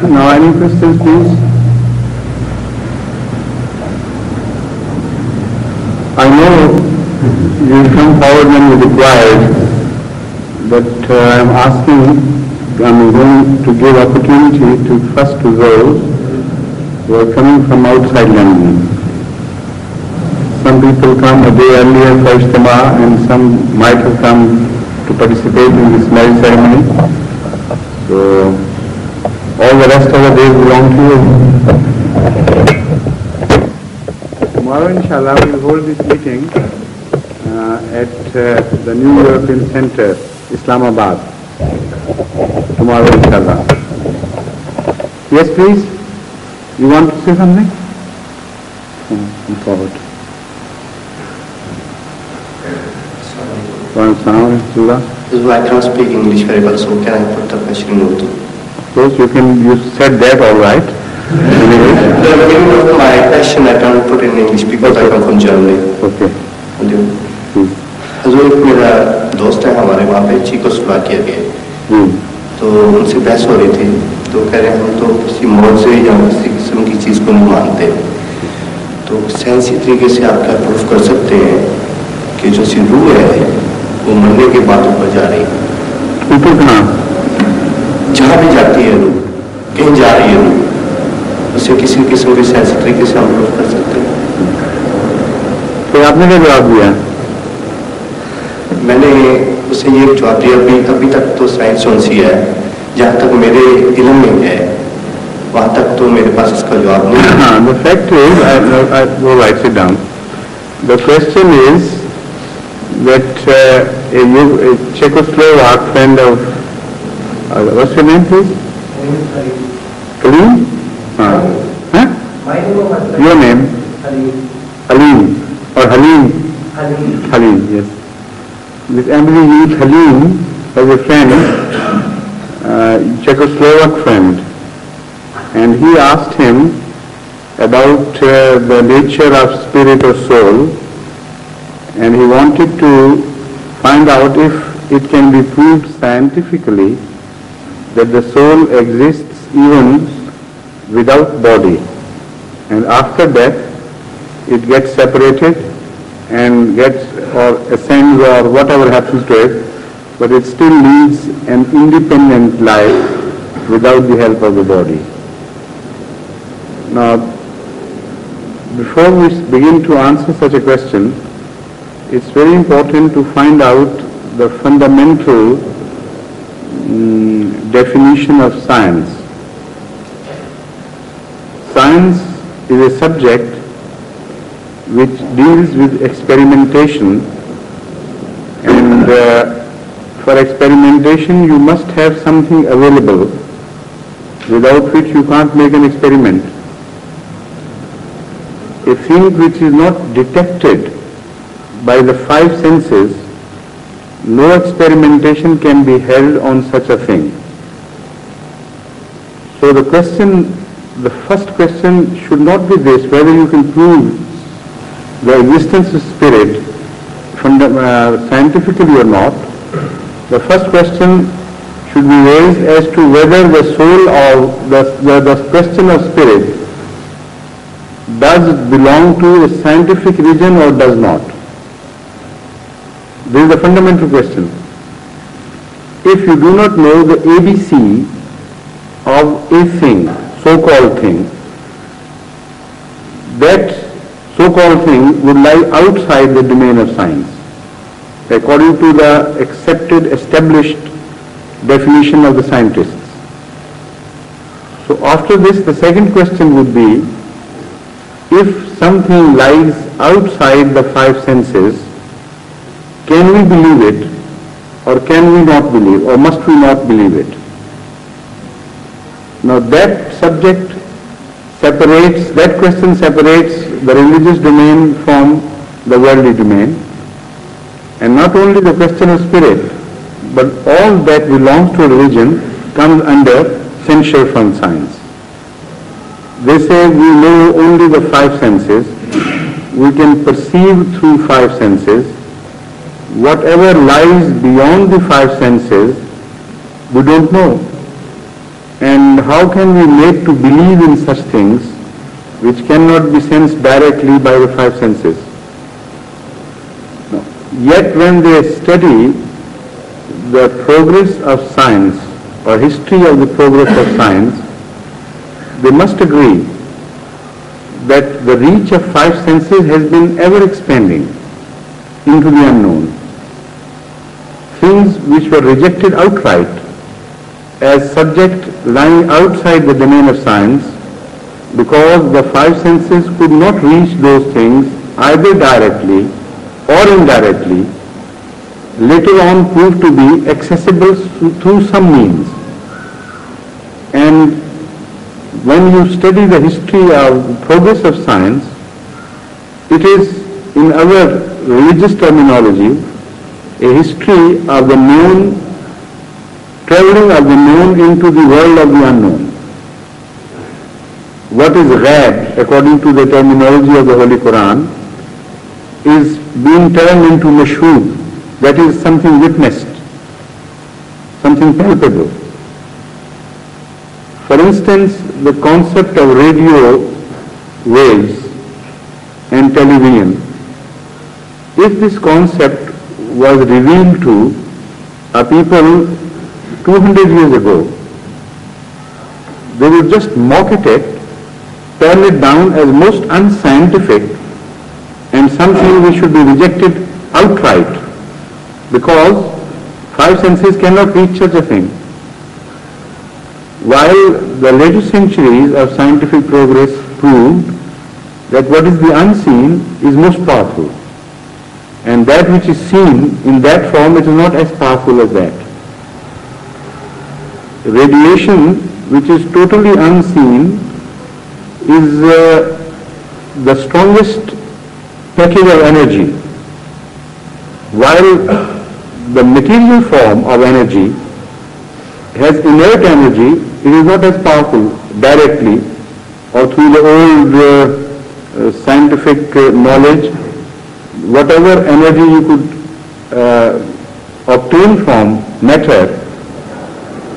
Now, any questions, please? I know you come forward when you required, but I'm going to give opportunity first to those who are coming from outside London. Some people come a day earlier for Ijtima, and some might have come to participate in this marriage ceremony. So, all the rest of the days belong to you. Tomorrow, inshallah, we will hold this meeting at the New European Center, Islamabad. Tomorrow, inshallah. Yes, please? You want to say something? Come forward. I cannot speak English very well, so can I put the question in Urdu? Of course, you said that all right. The beginning of my question I cannot put in English because I come from Germany. Okay. हजूर मेरा दोस्त है हमारे वहाँ पे Czechoslovakia के, तो उनसे बहस हो रही थी, तो कह रहे हैं हम तो किसी मौत से या किसी किस्म की चीज़ को नहीं मानते, तो साइंसी तरीके से आप क्या प्रूफ कर सकते हैं कि जो सी रूह है वो मरने के बाद ऊपर जा रही है? ऊपर कहाँ? जहाँ भी जाती है रूह, कहीं जा रही है रूह, उसे किसी किस्म के साइंसी तरीके से हम प्रूफ कर सकते हैं? तो आपने क्या जवाब दिया? मैंने उसे ये जवाब दिया, अभी तक तो साइंस सी है, जहाँ तक मेरे इल्म में है वहाँ तक तो मेरे पास इसका जवाब नहीं है. The fact is, I will write it down. The question is that a Czechoslovak friend of, what's your name, please? Kalim? Your name? Halim. Or Halim? Halim, yes. This Emily Halim was a friend, Czechoslovak friend, and he asked him about the nature of spirit or soul, and he wanted to find out if it can be proved scientifically that the soul exists even without body, and after that it gets separated and gets or ascends or whatever happens to it, but it still leads an independent life without the help of the body. Now, before we begin to answer such a question, it's very important to find out the fundamental definition of science. Science is a subject which deals with experimentation, and for experimentation you must have something available without which you can't make an experiment. A thing which is not detected by the five senses, no experimentation can be held on such a thing. So the first question should not be this, whether you can prove the existence of spirit scientifically or not. The first question should be raised as to whether the soul of the question of spirit does belong to a scientific region or does not. This is the fundamental question. If you do not know the ABC of a thing, so-called thing, that so-called thing would lie outside the domain of science, according to the accepted, established definition of the scientists. So after this, the second question would be, if something lies outside the five senses, can we believe it, or can we not believe, or must we not believe it? Now that question separates the religious domain from the worldly domain, and not only the question of spirit, but all that belongs to religion comes under censure from science. They say we know only the five senses, we can perceive through five senses. Whatever lies beyond the five senses We don't know. And how can we make to believe in such things which cannot be sensed directly by the five senses? No. Yet when they study the progress of science or history of the progress of science, they must agree that the reach of five senses has been ever expanding into the unknown. Things which were rejected outright as subject lying outside the domain of science because the five senses could not reach those things either directly or indirectly, later on proved to be accessible through some means. And when you study the history of progress of science, it is, in our religious terminology, a history of the known, traveling of the known into the world of the unknown. What is ghaib, according to the terminology of the Holy Quran, is being turned into mashhood, that is something witnessed, something palpable. For instance, the concept of radio waves and television, if this concept was revealed to a people 200 years ago, they would just mock at it, turn it down as most unscientific and something which should be rejected outright, because five senses cannot reach such a thing. While the later centuries of scientific progress proved that what is the unseen is most powerful, and that which is seen in that form, it is not as powerful as that. Radiation, which is totally unseen, is the strongest package of energy, while the material form of energy has inert energy. It is not as powerful directly or through the old scientific knowledge. Whatever energy you could obtain from matter,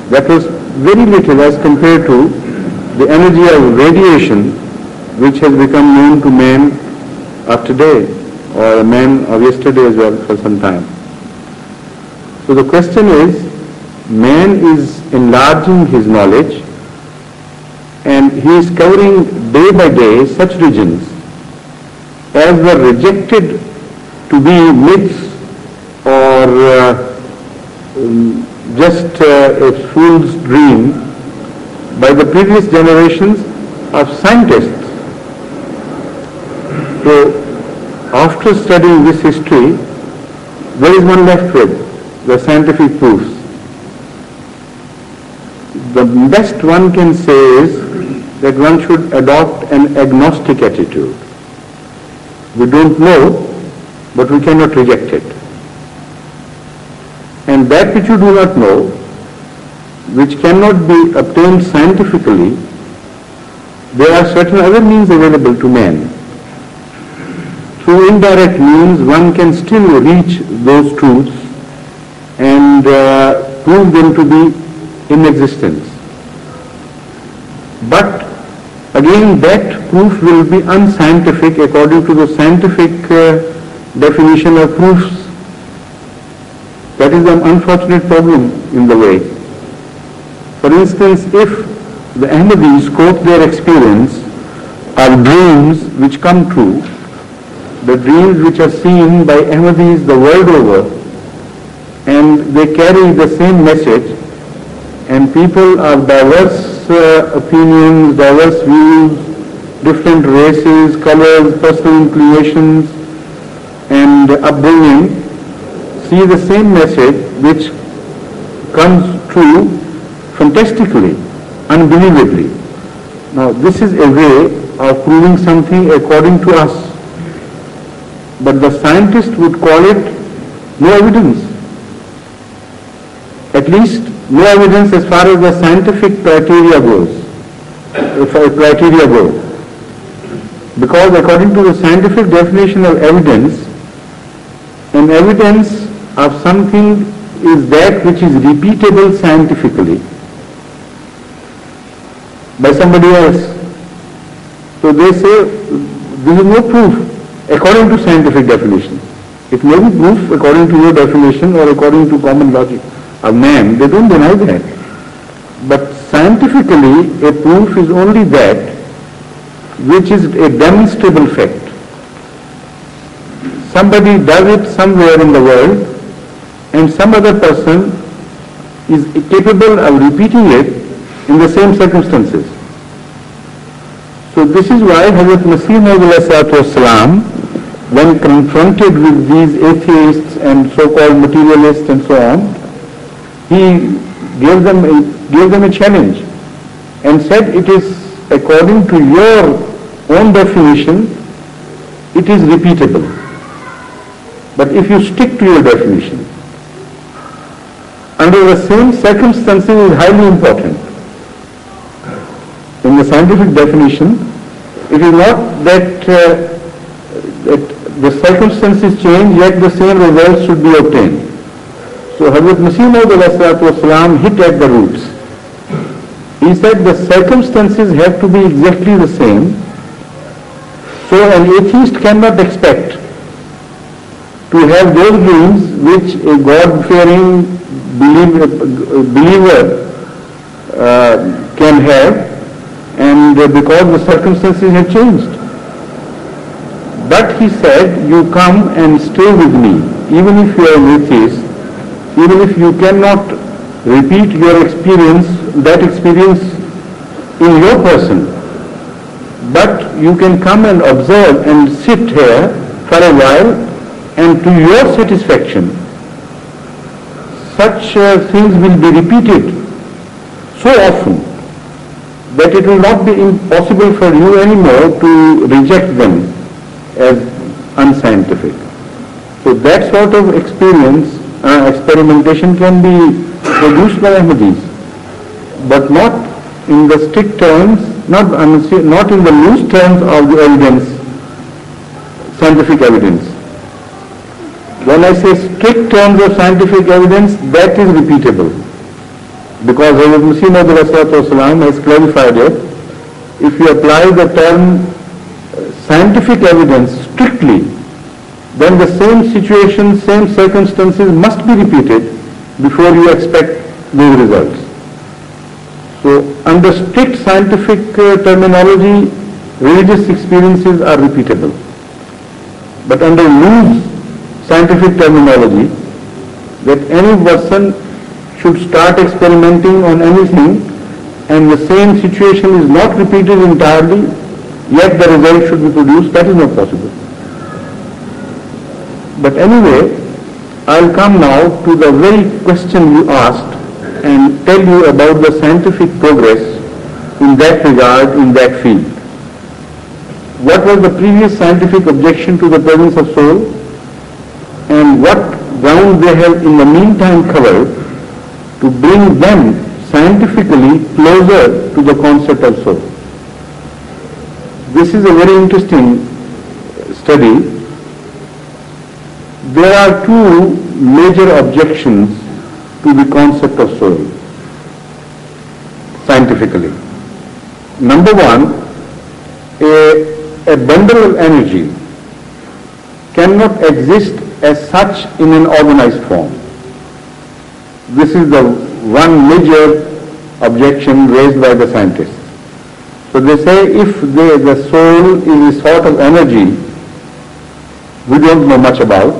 that was very little as compared to the energy of radiation, which has become known to man of today, or man of yesterday as well for some time. So the question is, man is enlarging his knowledge and he is covering day by day such regions as were rejected to be myths or just a fool's dream by the previous generations of scientists. So after studying this history, there is one left with the scientific proofs. The best one can say is that one should adopt an agnostic attitude. We don't know, but we cannot reject it. And that which you do not know, which cannot be obtained scientifically, there are certain other means available to man. Through indirect means, one can still reach those truths and prove them to be in existence. But again, that proof will be unscientific according to the scientific definition of proofs. That is an unfortunate problem in the way. For instance, if the Ahmadis quote their experience of dreams which come true, the dreams which are seen by Ahmadis the world over, and they carry the same message, and people of diverse opinions, diverse views, different races, colors, personal inclinations, and upbringing, see the same message which comes true fantastically, unbelievably. Now this is a way of proving something according to us, but the scientist would call it no evidence. At least no evidence as far as the scientific criteria goes. Because according to the scientific definition of evidence, an evidence of something is that which is repeatable scientifically by somebody else. So they say there is no proof according to scientific definition. It may be proof according to your definition or according to common logic of man. They don't deny that. But scientifically, a proof is only that which is a demonstrable fact. Somebody does it somewhere in the world and some other person is capable of repeating it in the same circumstances. So this is why Hazrat Masih Maud, when confronted with these atheists and so-called materialists and so on, he gave them a challenge and said, it is according to your own definition, it is repeatable. But if you stick to your definition, under the same circumstances is highly important. In the scientific definition, it is not that the circumstances change, yet the same results should be obtained. So Hazrat Masih Maud hit at the roots. He said the circumstances have to be exactly the same. So an atheist cannot expect to have those dreams which a God-fearing believer can have, and because the circumstances have changed. But he said, you come and stay with me, even if you are an atheist, even if you cannot repeat your experience, that experience in your person, but you can come and observe and sit here for a while, and to your satisfaction, such things will be repeated so often that it will not be impossible for you anymore to reject them as unscientific. So that sort of experience, experimentation can be produced by Ahmadis, but not in the strict terms, not in the loose terms of the evidence, scientific evidence. When I say strict terms of scientific evidence, that is repeatable. Because Hazrat Masih Maud has clarified it. If you apply the term scientific evidence strictly, then the same situation, same circumstances must be repeated before you expect those results. So under strict scientific terminology, religious experiences are repeatable. But under loose scientific terminology, that any person should start experimenting on anything and the same situation is not repeated entirely, yet the result should be produced, that is not possible. But anyway, I'll come now to the very question you asked and tell you about the scientific progress in that regard, in that field. What was the previous scientific objection to the presence of soul, and what ground they have in the meantime covered to bring them scientifically closer to the concept of soul. This is a very interesting study. There are two major objections to the concept of soul, scientifically. Number one, a bundle of energy cannot exist as such in an organized form. This is the one major objection raised by the scientists. So they say if the soul is a sort of energy we don't know much about,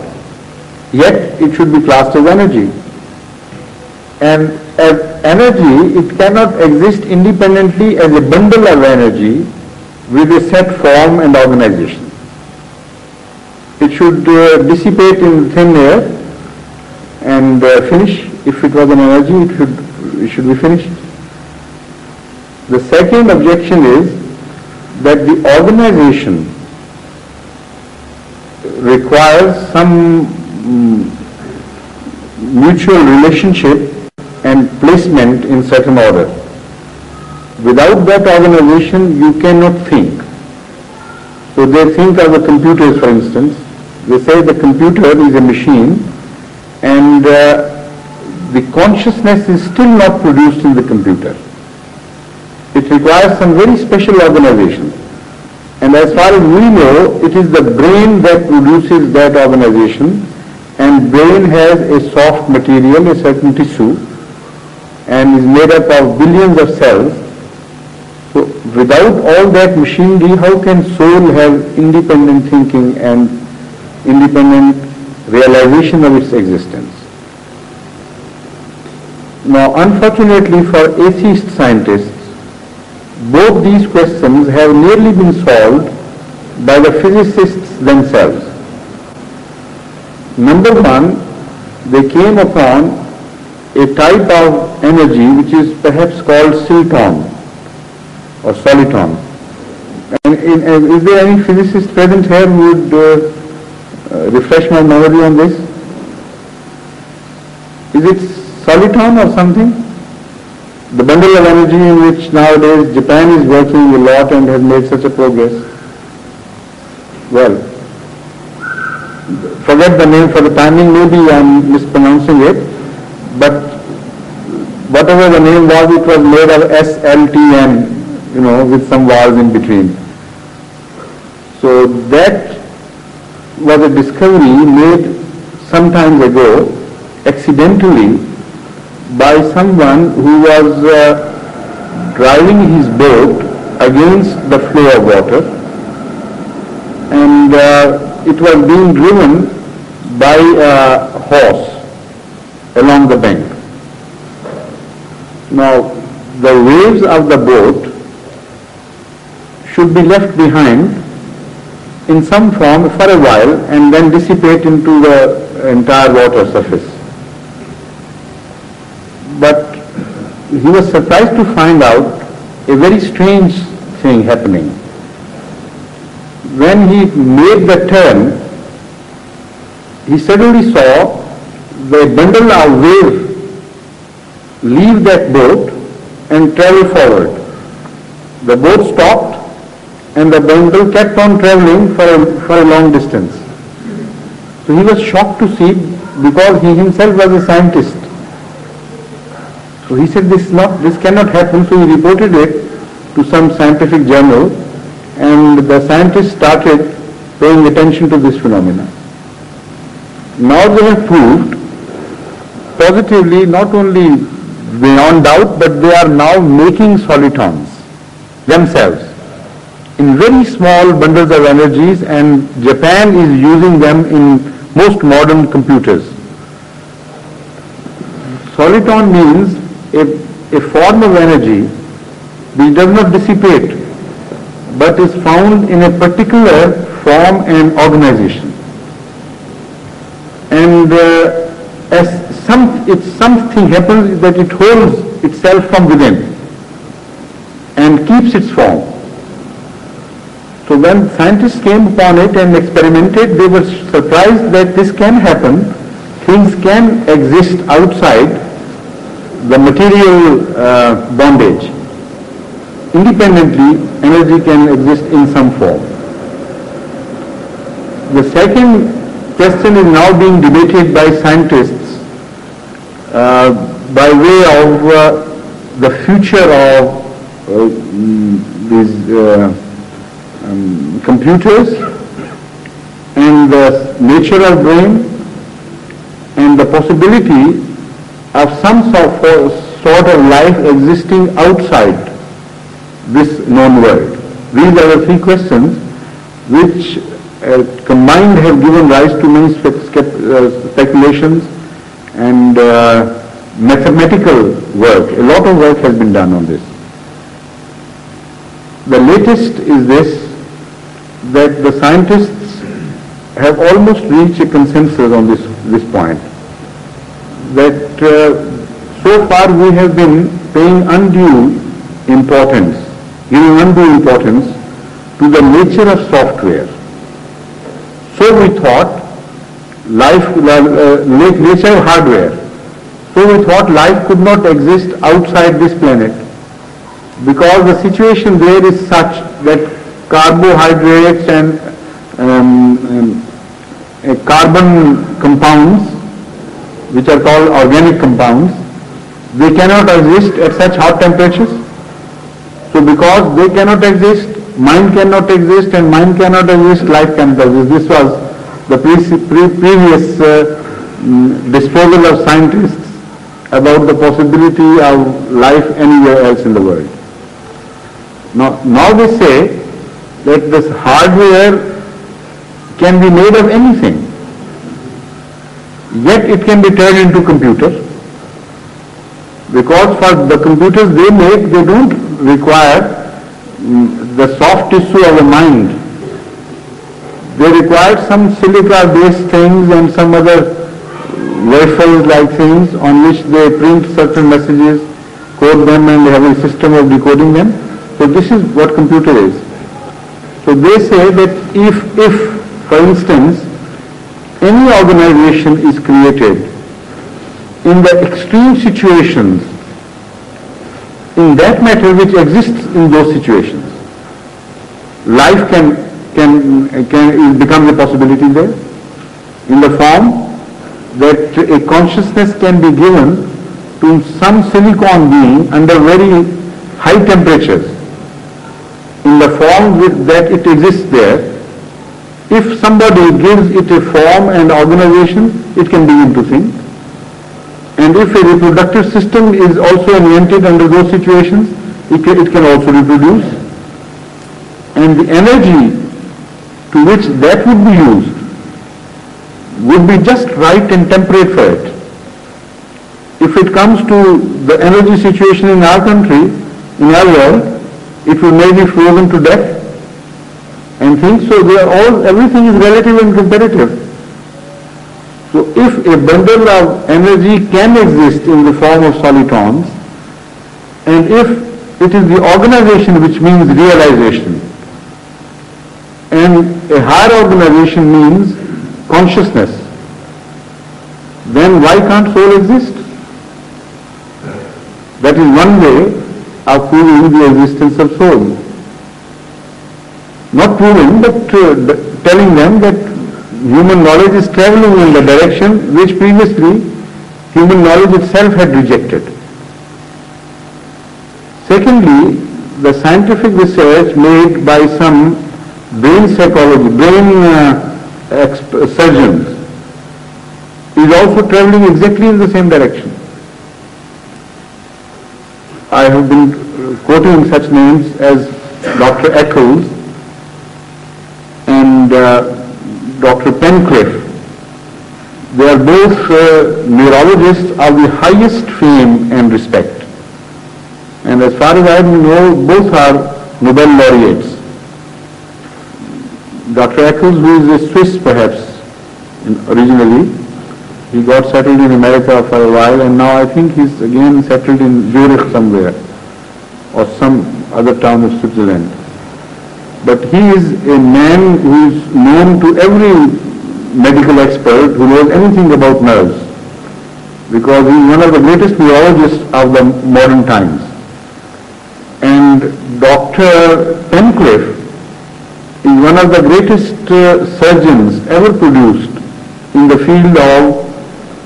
yet it should be classed as energy. And as energy, it cannot exist independently as a bundle of energy with a set form and organization. It should dissipate in thin air and finish. If it was an energy, it should be finished. The second objection is that the organization requires some mutual relationship and placement in certain order. Without that organization, you cannot think. So they think of the computers, for instance. They say the computer is a machine, and the consciousness is still not produced in the computer. It requires some very special organization. And as far as we know, it is the brain that produces that organization, and brain has a soft material, a certain tissue, and is made up of billions of cells. So without all that machinery, how can soul have independent thinking and independent realization of its existence? Now, unfortunately for atheist scientists, both these questions have nearly been solved by the physicists themselves. Number one, they came upon a type of energy which is perhaps called Silton or soliton. And is there any physicist present here who would refresh my memory on this? Is it soliton or something? The bundle of energy in which nowadays Japan is working a lot and has made such a progress. Well, forget the name for the timing, maybe I'm mispronouncing it, but whatever the name was, it was made of SLTN, with some vowels in between. So that was a discovery made some time ago, accidentally, by someone who was driving his boat against the flow of water, and it was being driven by a horse along the bank. Now, the waves of the boat should be left behind in some form for a while and then dissipate into the entire water surface. But he was surprised to find out a very strange thing happening. When he made the turn, he suddenly saw the bundle of wave leave that boat and travel forward. The boat stopped and the bundle kept on traveling for a long distance. So he was shocked to see, because he himself was a scientist. So he said this cannot happen, so he reported it to some scientific journal, and the scientists started paying attention to this phenomena. Now they have proved positively, not only beyond doubt, but they are now making solitons themselves in very small bundles of energies, and Japan is using them in most modern computers. Soliton means a form of energy which does not dissipate but is found in a particular form and organization. And something happens that it holds itself from within and keeps its form. So when scientists came upon it and experimented, they were surprised that this can happen. Things can exist outside the material bondage. Independently, energy can exist in some form. The second question is now being debated by scientists by way of the future of these computers and the nature of brain and the possibility of some sort of life existing outside this known world. These are the three questions which combined have given rise to many speculations and mathematical work. A lot of work has been done on this. The latest is this, that the scientists have almost reached a consensus on this point, that so far we have been paying undue importance, giving undue importance to the nature of software. So we thought nature of hardware. So we thought life could not exist outside this planet, because the situation there is such that carbohydrates and carbon compounds which are called organic compounds, they cannot exist at such hot temperatures. So because they cannot exist, mind cannot exist, and mind cannot exist, life cannot exist. This was the previous disposal of scientists about the possibility of life anywhere else in the world. Now they say that this hardware can be made of anything, yet it can be turned into computer, because for the computers they make, they don't require the soft tissue of the mind. They require some silica-based things and some other waffles-like things on which they print certain messages, code them, and they have a system of decoding them. So this is what computer is. So they say that if for instance, any organization is created in the extreme situations, in that matter which exists in those situations, life can become a possibility there, in the form that a consciousness can be given to some silicon being under very high temperatures, in the form that it exists there. If somebody gives it a form and organization, it can begin to think. And if a reproductive system is also invented under those situations, it can also reproduce. And the energy to which that would be used would be just right and temperate for it. If it comes to the energy situation in our country, in our world, it will maybe frozen to death and things. So everything is relative and comparative. So if a bundle of energy can exist in the form of solitons, and if it is the organization which means realization, and a higher organization means consciousness, then why can't soul exist? That is one way of proving the existence of soul. Not proving, but telling them that human knowledge is traveling in the direction which previously human knowledge itself had rejected. Secondly, the scientific research made by some brain psychology, surgeons, is also traveling exactly in the same direction. I have been quoting such names as Dr. Eccles and Dr. Pencliffe. They are both neurologists of the highest fame and respect. And as far as I know, both are Nobel laureates. Dr. Eccles, who is a Swiss perhaps originally, he got settled in America for a while, and now I think he's again settled in Zurich somewhere or some other town of Switzerland. But he is a man who is known to every medical expert who knows anything about nerves, because he is one of the greatest neurologists of the modern times. And Dr. Pencliffe is one of the greatest surgeons ever produced in the field of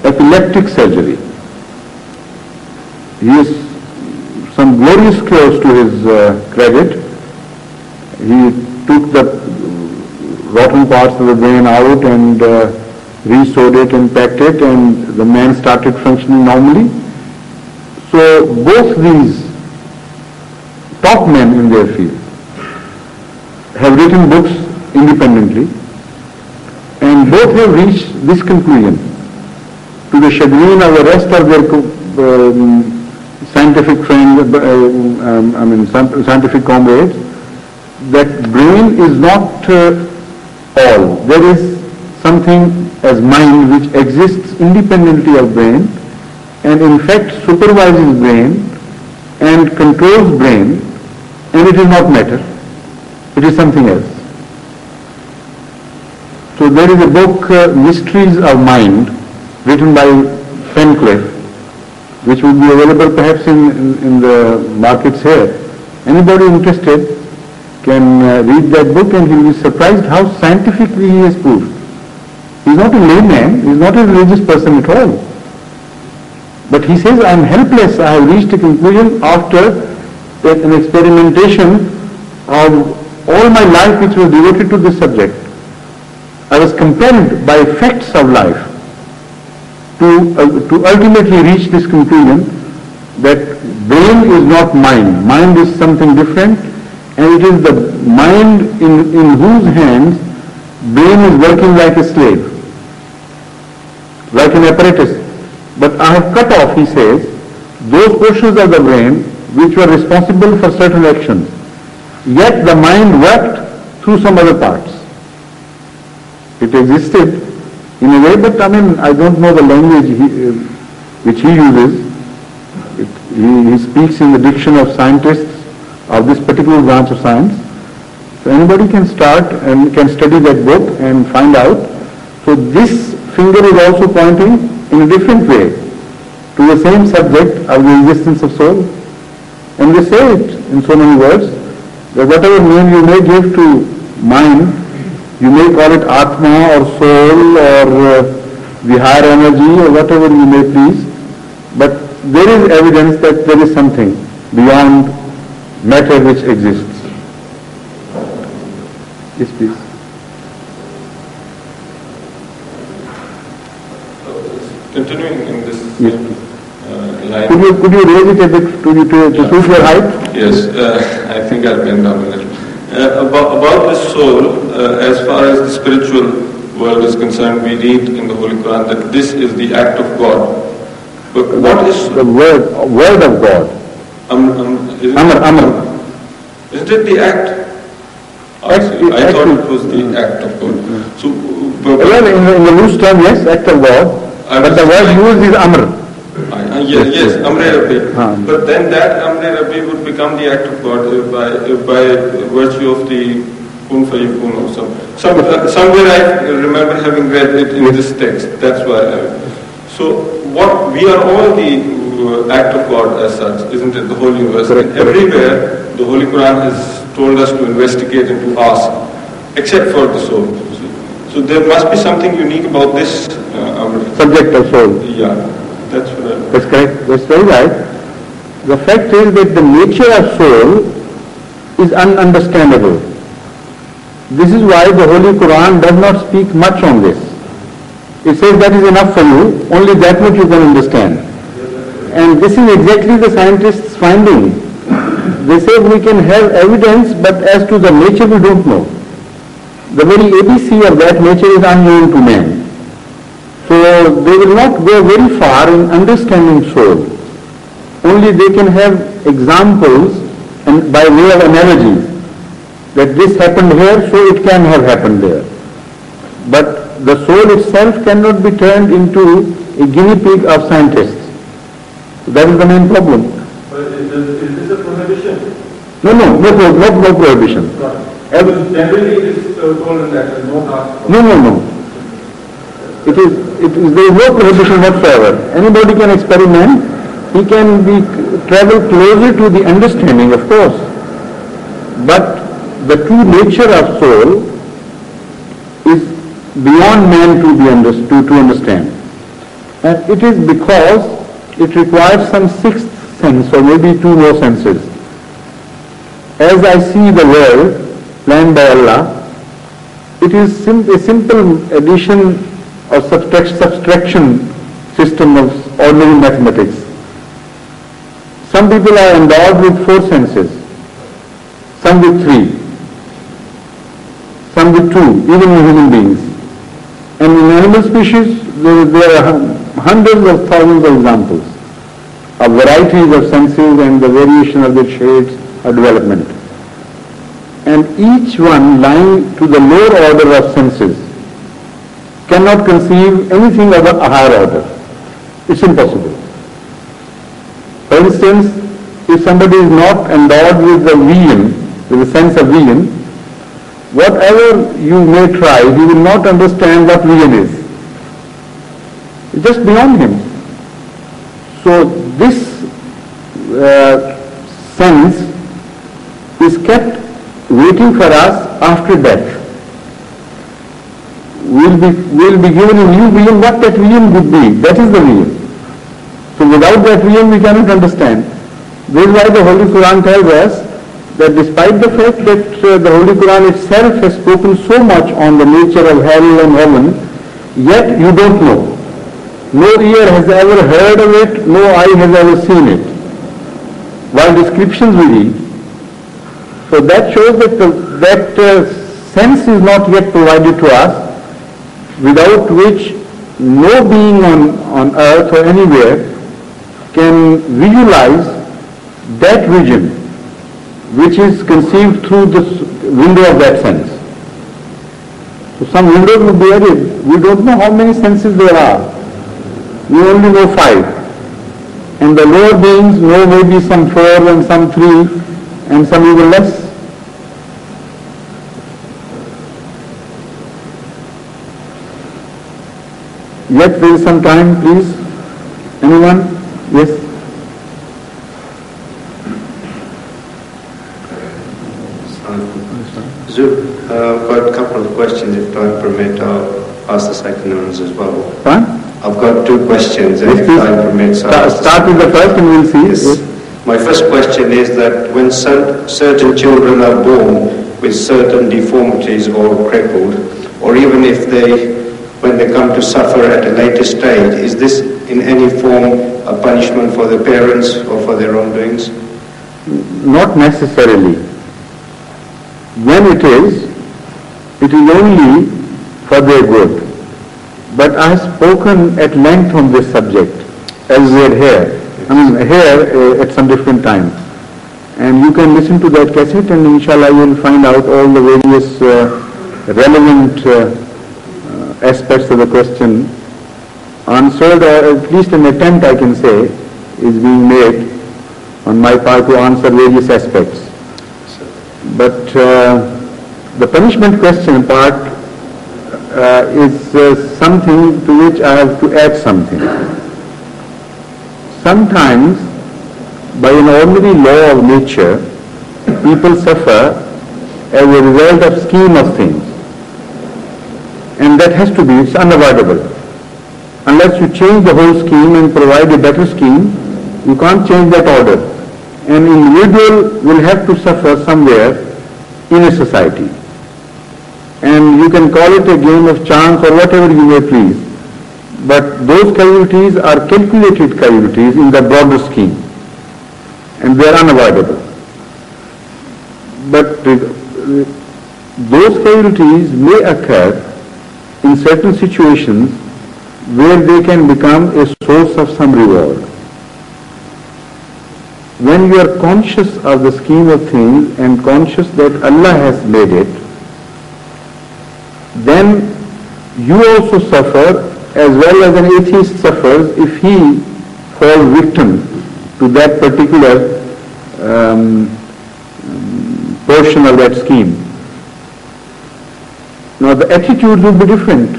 epileptic surgery. He has some glorious cures to his credit. He took the rotten parts of the brain out and re-sewed it and packed it, and the man started functioning normally. So both these top men in their field have written books independently, and both have reached this conclusion, to the chagrin of the rest of their scientific friends, scientific comrades, that brain is not all. There is something as mind which exists independently of brain, and in fact supervises brain and controls brain, and it is not matter. It is something else. So there is a book, Mysteries of Mind, written by Pencliffe, which would be available perhaps in the markets here. Anybody interested can read that book, and he will be surprised how scientifically he has proved. He is not a layman, he is not a religious person at all. But he says, I am helpless. I have reached a conclusion after an experimentation of all my life which was devoted to this subject. I was compelled by facts of life to ultimately reach this conclusion that brain is not mind. Mind is something different, and it is the mind in whose hands brain is working like a slave, like an apparatus. But I have cut off, he says, those portions of the brain which were responsible for certain actions. Yet the mind worked through some other parts. It existed in a way, but I don't know the language which he uses. He speaks in the diction of scientists of this particular branch of science. So anybody can start and can study that book and find out. So this finger is also pointing in a different way to the same subject of the existence of soul. And they say it in so many words that whatever name you may give to mind, you may call it Atma or soul or the higher energy or whatever you may please, but there is evidence that there is something beyond matter which exists. Yes, please. Continuing in this line. Could you raise it a bit to suit your height? Yes, I think I'll bend down a little. About the soul, as far as the spiritual world is concerned, we read in the Holy Quran that this is the act of God. But what is the word of God? Amr. Isn't it the act? I thought it was the act of God. So, well, in the loose term, yes, act of God. But the word used is Amr. Yes, Amre Rabbi. But then that Amre Rabbi would become the act of God by virtue of the Kun Fayakun or somewhere I remember having read it in this text. That's why. So we are all the act of God as such, isn't it? The whole universe. Correct. Everywhere the Holy Quran has told us to investigate and to ask, except for the soul. So there must be something unique about this subject of soul. Yeah. That's correct. That's very right. The fact is that the nature of soul is ununderstandable. This is why the Holy Quran does not speak much on this. It says that is enough for you, only that much you can understand. And this is exactly the scientists' finding. They say we can have evidence, but as to the nature we don't know. The very ABC of that nature is unknown to man. So they will not go very far in understanding soul. Only they can have examples and by way of analogy that this happened here, so it can have happened there. But the soul itself cannot be turned into a guinea pig of scientists. That is the main problem. But is this a prohibition? No prohibition. Generally it is told in that no harm. No. There is no prohibition whatsoever. Anybody can experiment. He can travel closer to the understanding, of course. But the true nature of soul is beyond man to understand. And it is because it requires some sixth sense or maybe two more senses. As I see the world planned by Allah, it is a simple addition or subtraction system of ordinary mathematics. Some people are endowed with 4 senses, some with 3, some with 2, even in human beings. And in animal species, there are hundreds of thousands of examples of varieties of senses and the variation of their shades of development. And each one lying to the lower order of senses cannot conceive anything of a higher order. It's impossible. For instance, if somebody is not endowed with a vision, with a sense of vision, whatever you may try, he will not understand what vision is. It's just beyond him. So this sense is kept waiting for us after death. We'll be given a new vision, what that vision would be. That is the vision. So without that vision we cannot understand. This is why the Holy Quran tells us that despite the fact that the Holy Quran itself has spoken so much on the nature of hell and heaven, yet you don't know. No ear has ever heard of it, no eye has ever seen it. While descriptions we read. So that shows that sense is not yet provided to us, without which no being on earth or anywhere can visualize that vision, which is conceived through the window of that sense. So some windows would be added. We don't know how many senses there are. We only know 5. And the lower beings know maybe some 4 and some 3 and some even less. Yet there is some time, please. Anyone? Yes? I've got a couple of questions, if time permit. I'll ask the second ones as well. Fine. I've got 2 questions, and if time permits, start with the first and we'll see. Yes. My first question is that when certain children are born with certain deformities or crippled, or even if when they come to suffer at a later stage, is this in any form a punishment for the parents or for their wrongdoings? Not necessarily. When it is only for their good. But I have spoken at length on this subject, as we had here. At some different time. And you can listen to that cassette, and inshallah you will find out all the various relevant aspects of the question answered, or at least an attempt, I can say, is being made on my part to answer various aspects. But the punishment question part is something to which I have to add something. Sometimes, by an ordinary law of nature, people suffer as a result of scheme of things. And that has to be, it's unavoidable. Unless you change the whole scheme and provide a better scheme, you can't change that order. An individual will have to suffer somewhere in a society. And you can call it a game of chance or whatever you may please. But those casualties are calculated casualties in the broader scheme. And they are unavoidable. But those casualties may occur in certain situations where they can become a source of some reward. When you are conscious of the scheme of things and conscious that Allah has made it, then you also suffer as well as an atheist suffers if he falls victim to that particular portion of that scheme. Now the attitude will be different.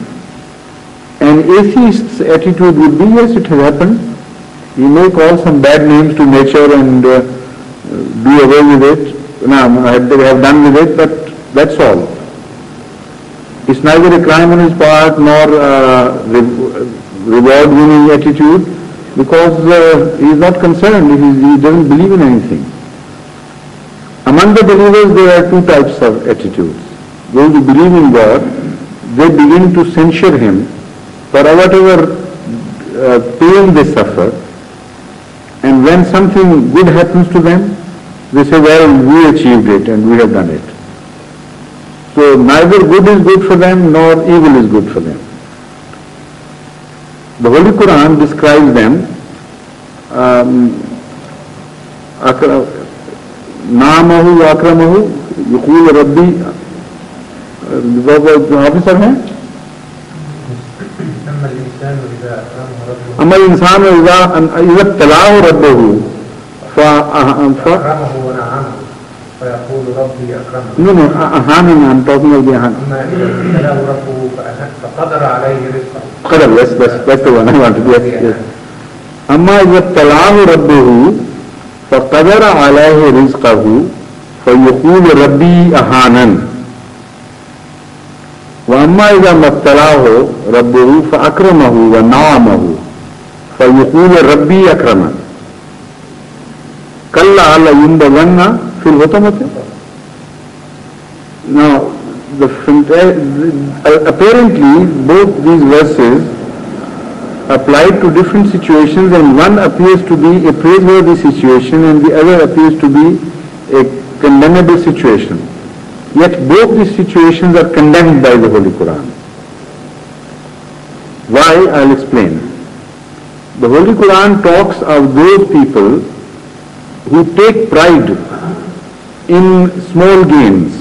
An atheist's attitude would be, yes, it has happened. He may call some bad names to nature and do away with it. No, they have done with it, but that's all. It's neither a crime on his part nor reward-winning attitude, because he is not concerned, he doesn't believe in anything. Among the believers there are 2 types of attitudes. Those who believe in God, they begin to censure him for whatever pain they suffer, and when something good happens to them, they say, well, we achieved it and we have done it. So neither good is good for them nor evil is good for them. The Holy Quran describes them, Namahu akramahu, yaqul Rabbi, officer hai? أما الإنسان إذا ابتلاه ربه فأكرمه ونعمه فيقول ربي أكرمه. No, أهانه, I'm talking about the أهان. أما إذا ابتلاه ربه فقدر عليه رزقه. قدر, yes, that's the one I wanted to say. أما إذا ابتلاه ربه فقدر عليه رزقه فيقول ربي أهانن. وأما إذا ما ابتلاه ربه فأكرمه ونعمه فَيُقُولَ رَبِّي أَكْرَمَنِ كَلَّا لَيُنْبَذَنَّ فِي الْحُطَمَةِ. Now, apparently both these verses apply to different situations, and one appears to be a praiseworthy situation and the other appears to be a condemnable situation. Yet both these situations are condemned by the Holy Quran. Why? I'll explain. The Holy Quran talks of those people who take pride in small gains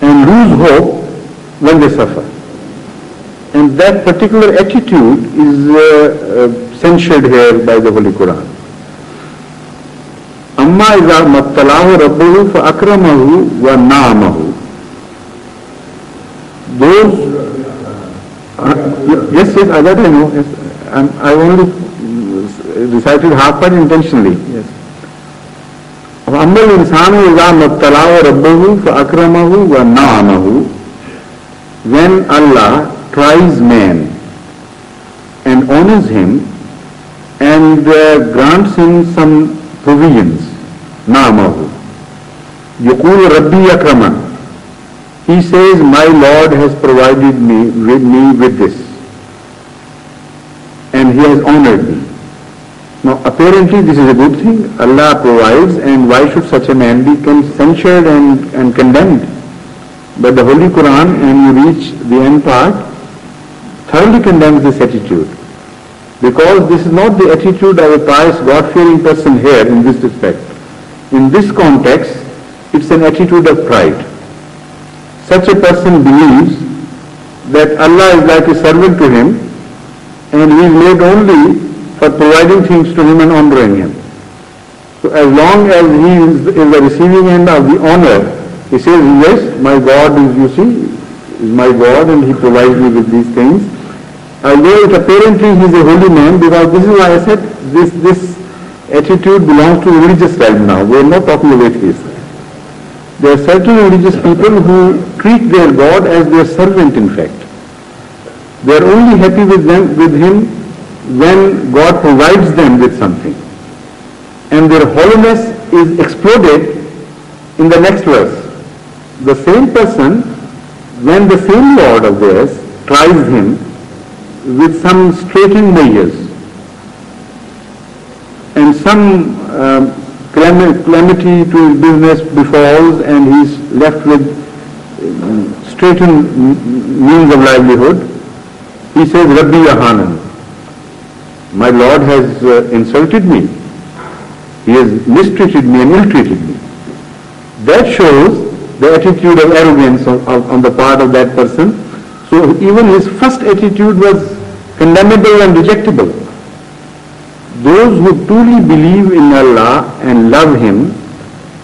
and lose hope when they suffer. And that particular attitude is censured here by the Holy Quran. Amma iza mabtalahu rabbuhu fa akramahu wa na'amahu. Those, yes, that I know. Yes. I only recited half part intentionally. Yes. Amma al-insanu iza mabtalahu rabbuhu fa akramahu wa na'amahu. When Allah tries man and honors him and grants him some provisions, na'amahu. Yaqul Rabbi akraman. He says, my Lord has provided me with this and he has honored me. Now apparently this is a good thing. Allah provides, and why should such a man be censured and condemned? But the Holy Quran, when you reach the end part, thoroughly condemns this attitude, because this is not the attitude of a pious, God-fearing person here in this respect. In this context, it's an attitude of pride. Such a person believes that Allah is like a servant to him and he is made only for providing things to him and honoring him. So as long as he is in the receiving end of the honor, he says, yes, my God is, you see, is my God and he provides me with these things. Although it apparently he is a holy man, because this is why I said this attitude belongs to the religious realm now. We are not talking about atheists. There are certain religious people who treat their God as their servant, in fact. They are only happy with him when God provides them with something. And their holiness is exploded in the next verse. The same person, when the same Lord of theirs tries him with some straitened measures and some calamity to his business befalls and he is left with straitened means of livelihood, he says, Rabbi Yahanan, my Lord has insulted me. He has mistreated me and ill-treated me. That shows the attitude of arrogance on the part of that person. So even his first attitude was condemnable and rejectable. Those who truly believe in Allah and love Him,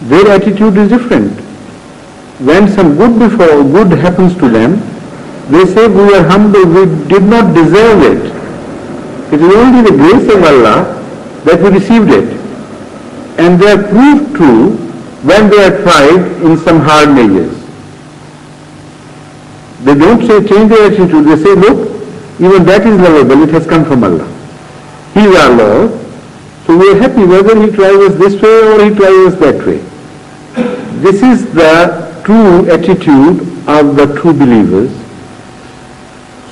their attitude is different. When some good happens to them, they say, we are humble, we did not deserve it. It is only the grace of Allah that we received it. And they are proved true when they are tried in some hard measures. They don't say change their attitude, they say, look, even that is lovable, it has come from Allah. He is our Lord, so we are happy whether He tries us this way or He tries us that way. This is the true attitude of the true believers.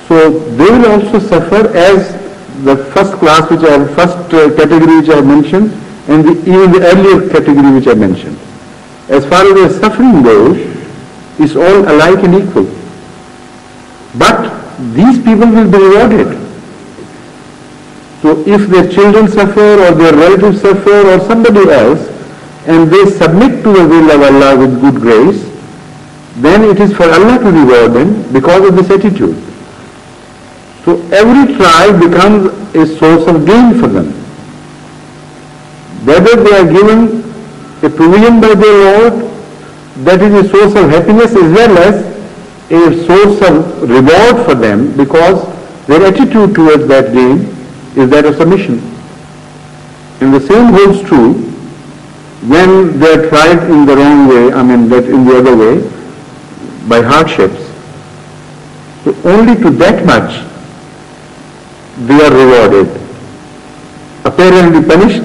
So they will also suffer as the first category which I mentioned, and even the earlier category which I mentioned. As far as their suffering goes, it's all alike and equal. But these people will be rewarded. So if their children suffer or their relatives suffer or somebody else, and they submit to the will of Allah with good grace, then it is for Allah to reward them because of this attitude. So every trial becomes a source of gain for them. Whether they are given a provision by their Lord, that is a source of happiness as well as a source of reward for them, because their attitude towards that gain is that of submission. And the same holds true when they are tried in the wrong way, in the other way, by hardships. So only to that much they are rewarded. apparently punished,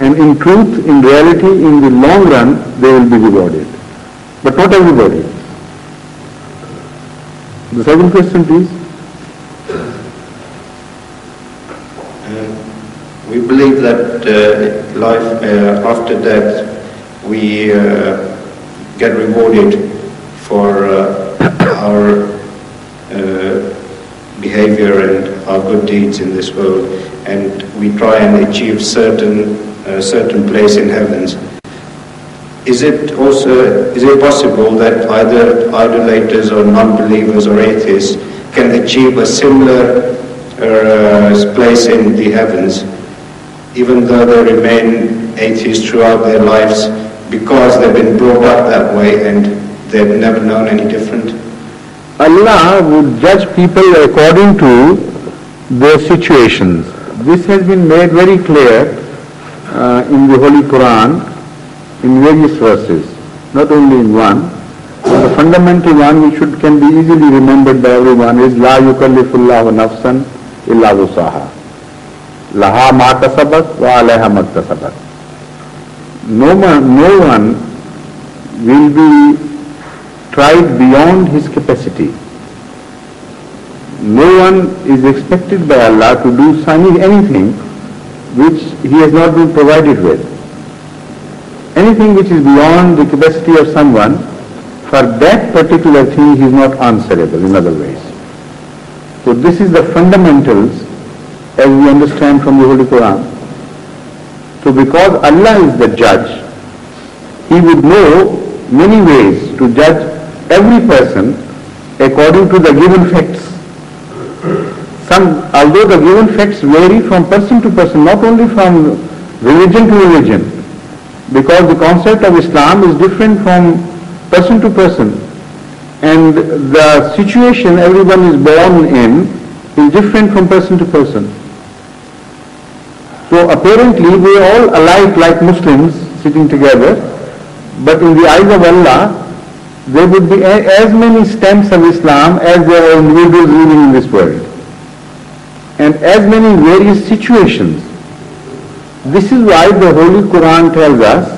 and in truth, in reality, in the long run, they will be rewarded. But not everybody. The second question, please. We believe that life after death, we get rewarded for our behavior and our good deeds in this world, and we try and achieve certain place in heavens. Is it possible that either idolaters or non-believers or atheists can achieve a similar place in the heavens, even though they remain atheists throughout their lives, because they've been brought up that way and they've never known any different? Allah would judge people according to their situations. This has been made very clear in the Holy Quran in various verses, not only in one. But the fundamental one which can be easily remembered by everyone is La yukallifullahu nafsan illa wusaha. Laha ma kasabat wa alayha ma kasabat. No one will be tried beyond his capacity. No one is expected by Allah to do anything which he has not been provided with. Anything which is beyond the capacity of someone, for that particular thing he is not answerable in other ways. So this is the fundamentals as we understand from the Holy Quran. So because Allah is the judge, he would know many ways to judge every person according to the given facts. Although the given facts vary from person to person, not only from religion to religion, because the concept of Islam is different from person to person, and the situation everyone is born in is different from person to person. So apparently we are all alike like Muslims sitting together, but in the eyes of Allah there would be as many stamps of Islam as there are individuals living in this world, and as many various situations. This is why the Holy Quran tells us,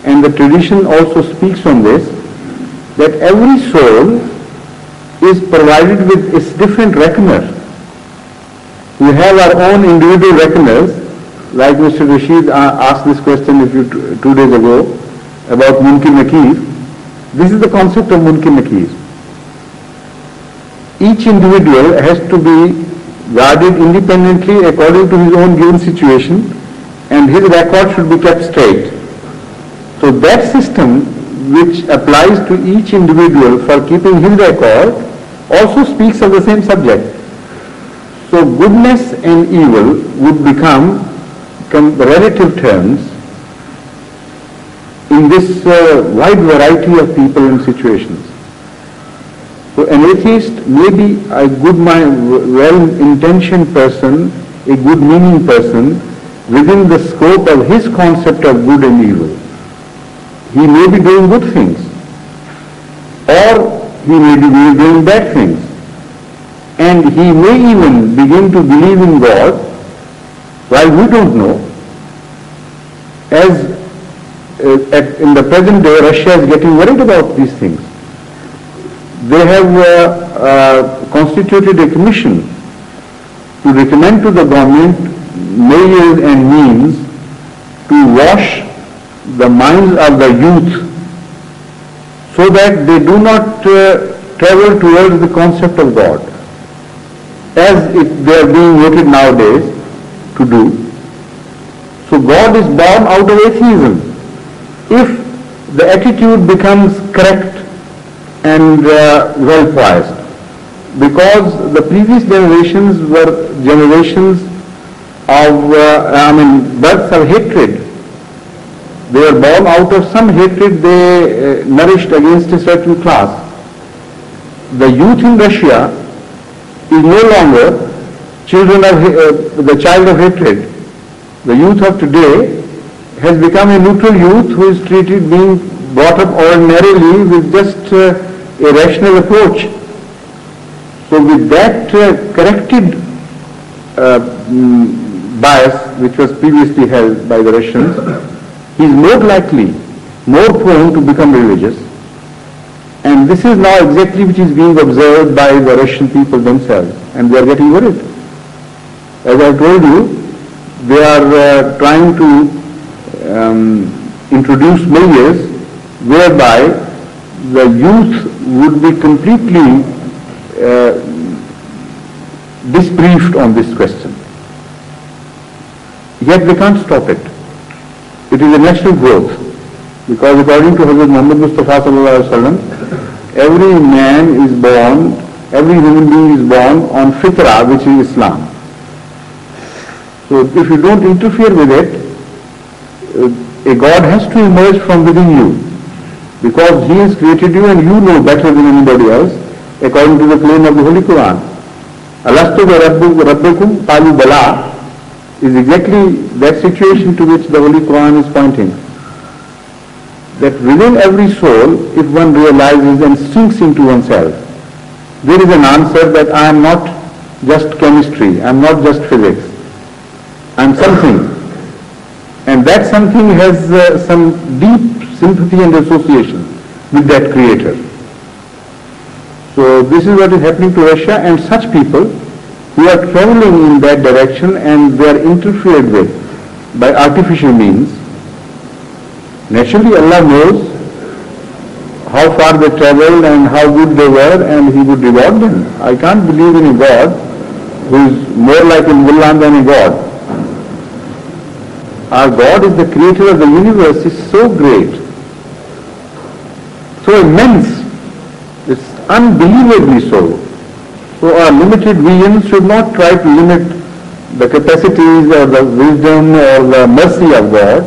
and the tradition also speaks on this, that every soul is provided with its different reckoner. We have our own individual reckoners, like Mr. Rashid asked this question 2 days ago about Munkar Nakir. This is the concept of Munkar Nakir. Each individual has to be guarded independently according to his own given situation, and his record should be kept straight. So that system which applies to each individual for keeping his record also speaks of the same subject. So goodness and evil would become relative terms in this wide variety of people and situations. So an atheist may be a good, well-intentioned person, a good-meaning person, within the scope of his concept of good and evil. He may be doing good things, or he may be doing bad things, and he may even begin to believe in God while we don't know. As in the present day, Russia is getting worried about these things. They have constituted a commission to recommend to the government measures and means to wash the minds of the youth so that they do not travel towards the concept of God, as they are being voted nowadays to do. So God is born out of atheism. If the attitude becomes correct and well poised, because the previous generations were generations of births of hatred. They were born out of some hatred they nourished against a certain class. The youth in Russia is no longer the child of hatred. The youth of today has become a neutral youth who is being brought up ordinarily with just a rational approach. So with that corrected bias, which was previously held by the Russians, he is more likely, more prone to become religious. And this is now exactly which is being observed by the Russian people themselves, and they are getting worried. As I told you, they are trying to introduce measures whereby the youth would be completely disbriefed on this question. Yet they can't stop it. It is a natural growth, because according to Hazrat Muhammad Mustafa sallallahu alaihi wasallam, every man is born, every human being is born on fitrah, which is Islam. So if you don't interfere with it, a God has to emerge from within you, because He has created you and you know better than anybody else, according to the claim of the Holy Quran. Alastu rabbukum qalu bala is exactly that situation to which the Holy Quran is pointing. That within every soul, if one realizes and sinks into oneself, there is an answer that I am not just chemistry, I am not just physics, I am something. And that something has some deep sympathy and association with that creator. So this is what is happening to Russia, and such people who are traveling in that direction and they are interfered with by artificial means. Naturally Allah knows how far they traveled and how good they were, and He would reward them. I can't believe in a God who is more like a mullah than a God. Our God is the creator of the universe, is so great, so immense, it's unbelievably so. So our limited vision should not try to limit the capacities or the wisdom or the mercy of God,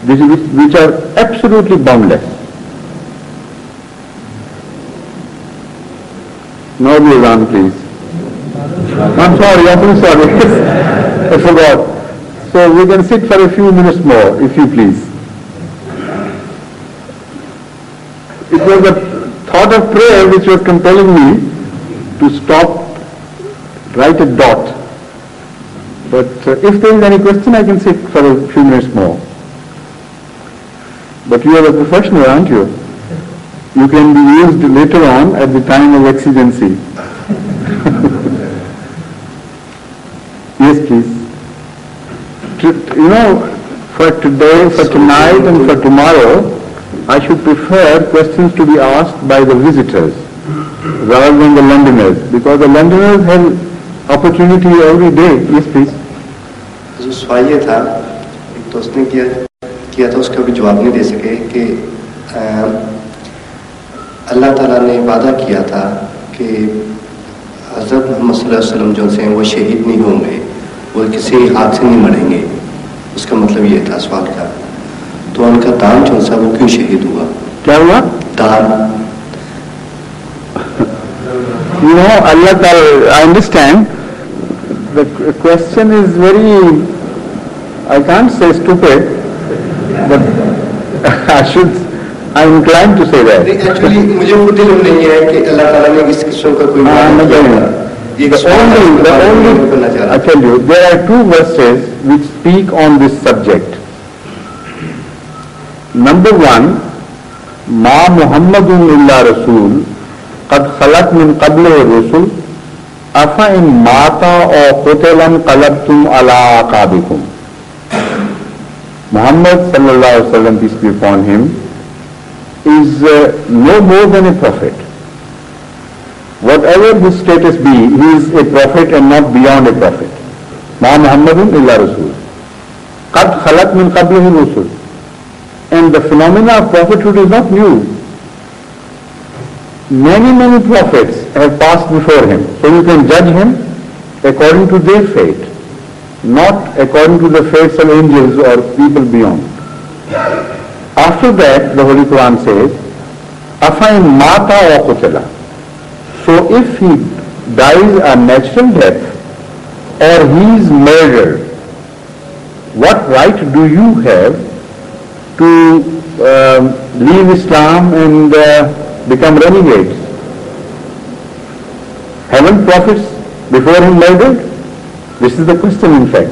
which are absolutely boundless. Now the Azan, please. I'm sorry, I'm sorry. I forgot. So we can sit for a few minutes more, if you please. It was a thought of prayer which was compelling me to stop, write a dot. But if there is any question, I can sit for a few minutes more. But you are a professional, aren't you? You can be used later on at the time of exigency. Yes, please. You know, for today, for tonight and for tomorrow, I should prefer questions to be asked by the visitors rather than the Londoners, because the Londoners have opportunity every day. Yes, please. जो सवाल ये था, एक दोस्त ने किया था, उसका भी जवाब नहीं दे सके कि अल्लाह ताला ने वादा किया था कि हज़रत मोहम्मद सल्लल्लाहु अलैहि वसल्लम जो से वो शहीद नहीं होंगे, वो किसी हाथ से नहीं मरेंगे. उसका मतलब ये था सवाल का. तो उनका दान जो सा वो क्यों शहीद हुआ? क्या हुआ? दान. You know, Allah Ta'ala, I understand. The question is very, I can't say stupid, but I'm inclined to say that. Actually, मुझे खुद इल्म नहीं है कि अल्लाह ताला ने इस किस्म का कोई I tell you, there are two verses which speak on this subject. Number one, Ma Muhammadun illa Rasul, qad khalat min qablihi rusul, afa in mata aw qutilan qalabtum ala aqabikum. Muhammad sallallahu alaihi wasallam, peace be upon him, is no more than a prophet. Whatever his status be, he is a prophet and not beyond a prophet. Ma Muhammadun illa Rasul. Qad khalat min qablihi rusul. And the phenomena of prophethood is not new. Many prophets have passed before him. So you can judge him according to their fate, not according to the fates of angels or people beyond. After that, the Holy Quran says, Afa in mata wa qutila. So if he dies a natural death or he is murdered, what right do you have to leave Islam and become renegades? Haven't prophets before him murdered? This is the question, in fact.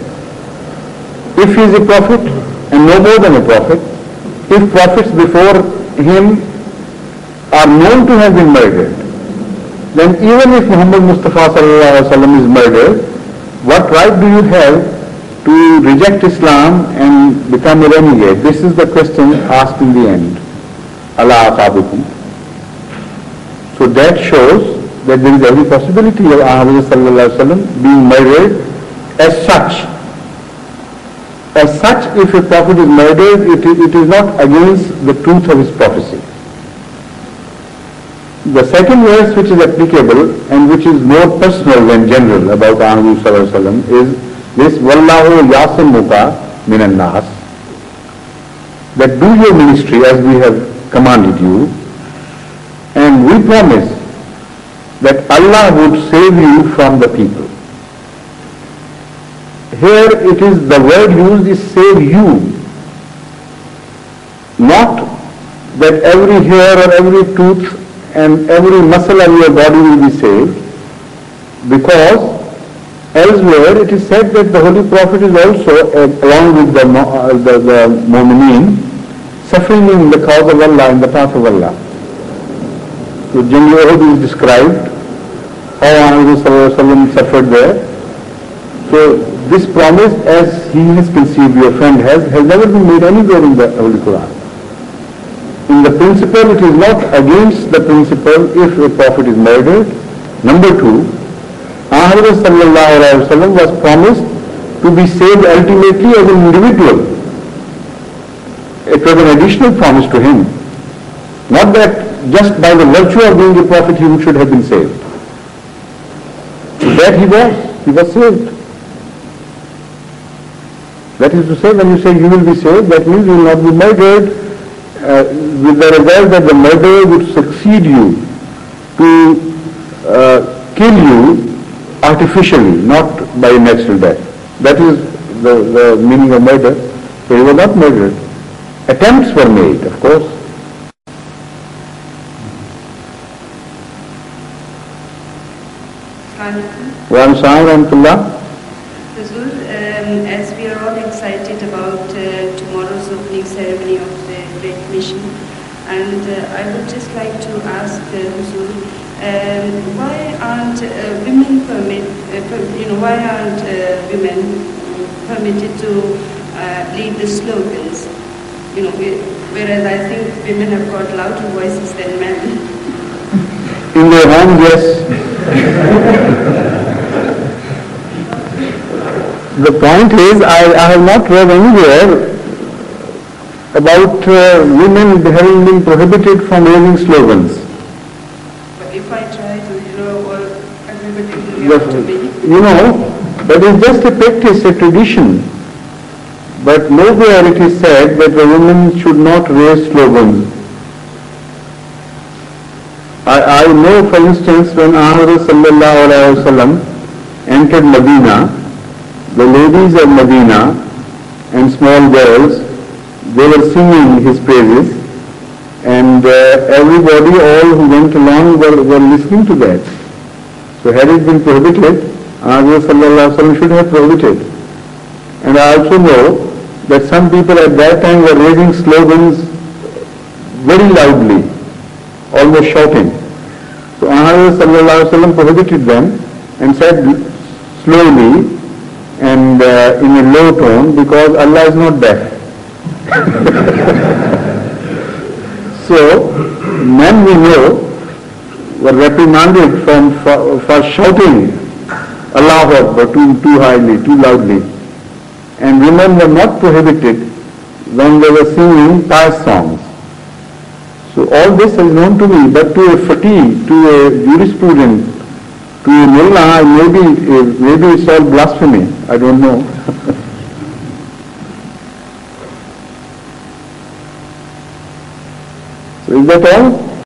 if he is a prophet and no more than a prophet, if prophets before him are known to have been murdered, then even if Muhammad Mustafa sallallahu alaihi wasallam is murdered, what right do you have to reject Islam and become a renegade? This is the question asked in the end. Allah aqabikum. So that shows that there is every possibility of Muhammad sallallahu alaihi wasallam being murdered as such. As such, if a prophet is murdered, it is not against the truth of his prophecy. The second verse which is applicable and which is more personal than general about Muhammad sallallahu alaihi wasallam is this, Wallahu yasimuka minan nas, that do your ministry as we have commanded you, and we promise that Allah would save you from the people. Here it is, the word used is save you, not that every hair or every tooth and every muscle of your body will be saved, because elsewhere it is said that the Holy Prophet is also, along with the Mu'mineen, suffering in the cause of Allah, in the path of Allah. So generally is described how Muhammad suffered there. So this promise, as he has conceived, your friend has never been made anywhere in the Holy Quran. In the principle, it is not against the principle if a prophet is murdered. Number two, Muhammad sallallahu alaihi wasallam was promised to be saved ultimately as an individual. It was an additional promise to him. Not that just by the virtue of being a prophet he should have been saved. So that he was saved. That is to say, when you say you will be saved, that means you will not be murdered, with the result that the murderer would succeed you to kill you artificially, not by natural death. That is the meaning of murder. So he was not murdered. Attempts were made, of course. As we are all excited about tomorrow's opening ceremony of the Great Mission, and I would just like to ask Huzur, why aren't women permitted to lead the slogans? Whereas I think women have got louder voices than men. In their home, yes. The point is, I have not read anywhere about women having been prohibited from raising slogans. But if I try to, everybody will react to me. That is just a practice, a tradition. But nowhere it is said that the women should not raise slogans. I know, for instance, when Muhammad sallallahu alaihi wasallam entered Medina, the ladies of Medina and small girls, they were singing his praises, and everybody, all who went along were listening to that. So had it been prohibited, Muhammad sallallahu alaihi wasallam should have prohibited. And I also know that some people at that time were raising slogans very loudly, almost shouting. So Muhammad sallallahu alaihi wasallam prohibited them and said slowly and in a low tone, because Allah is not deaf. So men we know were reprimanded for shouting Allahu Akbar too highly, too loudly. And women were not prohibited when they were singing pious songs. So all this is known to me, but to a faqih, to a jurisprudent, to a mullah, maybe it's all blasphemy. I don't know. So is that all?